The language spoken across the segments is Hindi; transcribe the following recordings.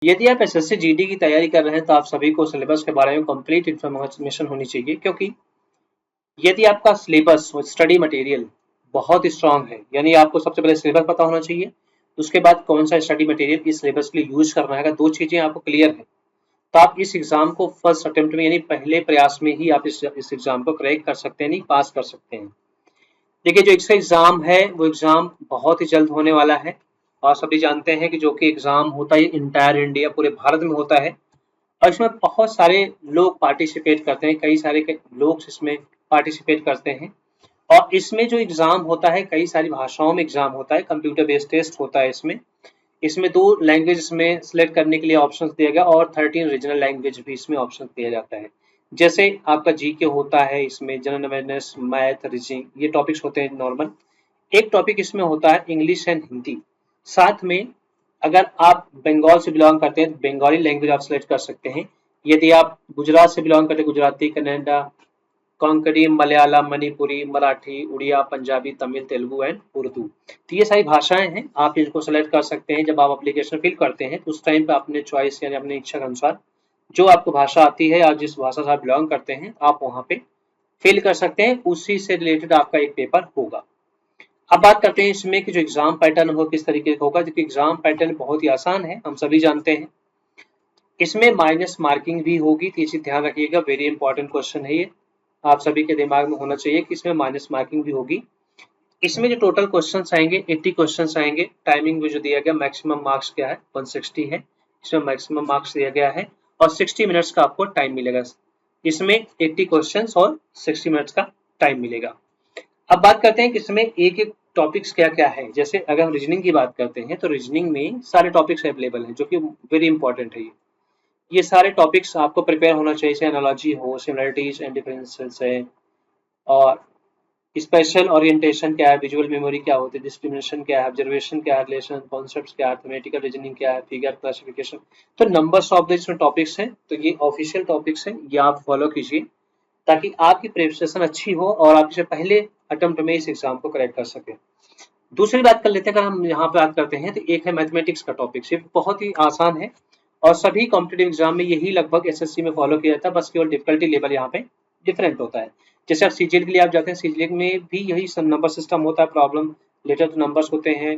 यदि आप एसएससी जीडी की तैयारी कर रहे हैं तो आप सभी को सिलेबस के बारे में कंप्लीट इन्फॉर्मेशन होनी चाहिए, क्योंकि यदि आपका सिलेबस स्टडी मटेरियल बहुत स्ट्रांग है, यानी आपको सबसे पहले सिलेबस पता होना चाहिए, उसके बाद कौन सा स्टडी मटेरियल इस सिलेबस के लिए यूज करना है। अगर दो चीजें आपको क्लियर है तो आप इस एग्जाम को फर्स्ट अटेम्प्ट में यानी पहले प्रयास में ही आप इस एग्जाम को क्रैक कर सकते हैं, नहीं पास कर सकते हैं। देखिए, जो इसका एग्जाम है वो एग्जाम बहुत ही जल्द होने वाला है और सभी जानते हैं कि जो कि एग्जाम होता है इंटायर इंडिया पूरे भारत में होता है और इसमें बहुत सारे लोग पार्टिसिपेट करते हैं, कई सारे लोग इसमें पार्टिसिपेट करते हैं। और इसमें जो एग्जाम होता है कई सारी भाषाओं में एग्जाम होता है, कंप्यूटर बेस्ड टेस्ट होता है। इसमें इसमें 2 लैंग्वेज में सिलेक्ट करने के लिए ऑप्शन दिया गया और 13 रीजनल लैंग्वेज भी इसमें ऑप्शन दिया जाता है। जैसे आपका जीके होता है, इसमें जनरल अवेयरनेस, मैथ, रीजनिंग, ये टॉपिक्स होते हैं नॉर्मल। एक टॉपिक इसमें होता है इंग्लिश एंड हिंदी। साथ में अगर आप बंगाल से बिलोंग करते हैं तो बंगाली लैंग्वेज आप सिलेक्ट कर सकते हैं। यदि आप गुजरात से बिलोंग करते हैं, गुजराती, कन्नड़ा, कोंकणी, मलयालम, मणिपुरी, मराठी, उड़िया, पंजाबी, तमिल, तेलुगु एंड उर्दू। तो ये सारी भाषाएं हैं, आप इनको सेलेक्ट कर सकते हैं। जब आप एप्लीकेशन फिल करते हैं तो उस टाइम पे अपने चॉइस यानी अपनी इच्छा के अनुसार जो आपको भाषा आती है या जिस भाषा से आप बिलोंग करते हैं आप वहाँ पे फिल कर सकते हैं, उसी से रिलेटेड आपका एक पेपर होगा। अब बात करते हैं इसमें कि जो एग्जाम पैटर्न हो किस तरीके का होगा। देखिए, एग्जाम पैटर्न बहुत ही आसान है, हम सभी जानते हैं। इसमें माइनस मार्किंग भी होगी, तो ये चीज ध्यान रखिएगा, वेरी इंपॉर्टेंट क्वेश्चन है ये, आप सभी के दिमाग में होना चाहिए कि इसमें माइनस मार्किंग भी होगी। इसमें जो टोटल क्वेश्चंस आएंगे 80 क्वेश्चंस आएंगे। टाइमिंग भी जो दिया गया, मैक्सिमम मार्क्स क्या है 160 है, इसमें मैक्सिमम मार्क्स दिया गया है और 60 मिनट्स का आपको टाइम मिलेगा। इसमें 80 क्वेश्चंस और 60 मिनट्स का टाइम मिलेगा। अब बात करते हैं कि इसमें एक एक टॉपिक्स क्या क्या है। जैसे अगर हम रीजनिंग की बात करते हैं तो रीजनिंग में सारे टॉपिक्स अवेलेबल हैं जो कि वेरी इंपॉर्टेंट है। ये सारे टॉपिक्स आपको प्रिपेयर होना चाहिए, जैसे एनालॉजी हो, सिमिलरिटीज एंड डिफरेंसेस है, और स्पेशल ओरिएंटेशन क्या है, विजुअल मेमोरी क्या होती है, डिस्क्रिमिनेशन क्या है, ऑब्जर्वेशन क्या है, रिलेशन कॉन्सेप्ट्स क्या है, थ्योरेटिकल रीजनिंग क्या है, फिगर क्लासिफिकेशन। तो नंबर्स ऑफ द इसमें टॉपिक्स हैं, तो ये ऑफिशियल टॉपिक्स हैं, ये आप फॉलो कीजिए ताकि आपकी प्रिपरेशन अच्छी हो और आप इसे पहले अटेम्प्ट में इस एग्जाम को क्रैक कर सकें। दूसरी बात कर लेते हैं, अगर हम यहाँ पे बात करते हैं तो एक है मैथमेटिक्स का टॉपिक, सिर्फ बहुत ही आसान है और सभी कॉम्पिटेटिव एग्जाम में यही लगभग एसएससी में फॉलो किया जाता है, बस केवल डिफिकल्टी लेवल यहाँ पे डिफरेंट होता है। जैसे आप सीजीएल के लिए आप जाते हैं, सीजीएल में भी यही नंबर सिस्टम होता है, प्रॉब्लम रिलेटेड नंबर्स होते हैं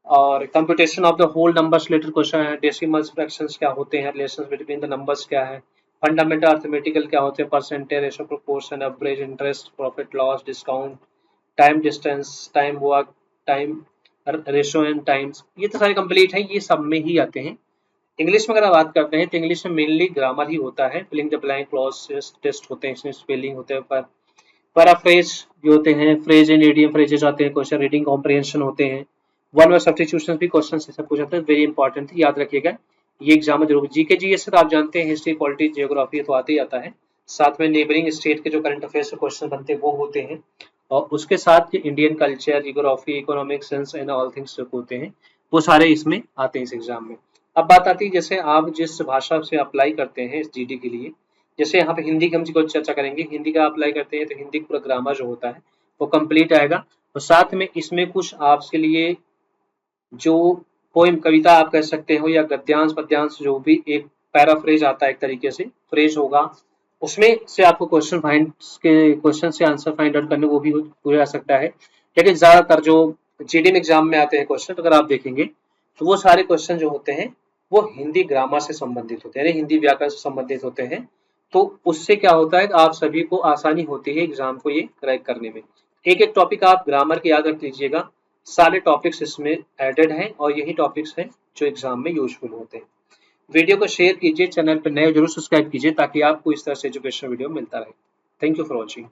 और computation of the whole numbers related question है, डेसिमल्स, फ्रैक्शंस क्या होते हैं, रिलेशंस बिटवीन द नंबर्स क्या है, फंडामेंटल अरिथमेटिकल क्या होते हैं, percentage, ratio, proportion, average, interest, profit loss, discount, time distance, time work, time ratio and times, ये तो सारे कंप्लीट हैं, ये सब में ही आते हैं। इंग्लिश में अगर बात करते हैं तो इंग्लिश में मेनली ग्रामर ही होता है, filling the blank, cloze test होते हैं, इसमें स्पेलिंग होते हैं, पैराफ्रेज भी होते हैं, फ्रेज एंड इडियम फ्रेजेस आते हैं, क्वेश्चन रीडिंग कॉम्प्रिहेंशन होते हैं, वन वर्ड सब्स्टिट्यूशन भी क्वेश्चन से सब कुछ आता है, वेरी इंपॉर्टेंट है, याद रखिएगा ये एग्जाम में जरूर। जीके जीएस से तो आप जानते हैं, हिस्ट्री, पॉलिटिक्स, जियोग्राफी तो आते ही आता है, साथ में नेबरिंग स्टेट के जो करंट अफेयर्स के क्वेश्चन बनते हैं वो होते हैं और उसके साथ Indian culture, geography, economic sense and all things जो होते हैं वो सारे इसमें आते हैं इस एग्जाम में। अब बात आती है जैसे आप जिस भाषा से अप्लाई करते हैं इस जीडी के लिए, जैसे यहाँ पे हिंदी की हम चर्चा करेंगे, हिंदी का अप्लाई करते हैं तो हिंदी का पूरा ग्रामर जो होता है वो कंप्लीट आएगा और साथ में इसमें कुछ आपके लिए जो पोइम, कविता आप कह सकते हो या गद्यांश पद्यांश, जो भी एक पैराफ्रेज आता है, एक तरीके से फ्रेज होगा, उसमें से आपको क्वेश्चन से आंसर फाइंड आउट करने वो भी हो जा सकता है। लेकिन ज्यादातर जो जीडी में एग्जाम में आते हैं क्वेश्चन अगर आप देखेंगे तो वो सारे क्वेश्चन जो होते हैं वो हिंदी ग्रामर से संबंधित होते हैं, यानी हिंदी व्याकरण से संबंधित होते हैं। तो उससे क्या होता है, आप सभी को आसानी होती है एग्जाम को ये क्रैक करने में। एक एक टॉपिक आप ग्रामर के याद रख लीजिएगा, सारे टॉपिक्स इसमें एडेड हैं और यही टॉपिक्स हैं जो एग्जाम में यूजफुल होते हैं। वीडियो को शेयर कीजिए, चैनल पर नए जरूर सब्सक्राइब कीजिए ताकि आपको इस तरह से एजुकेशन वीडियो मिलता रहे। Thank you for watching.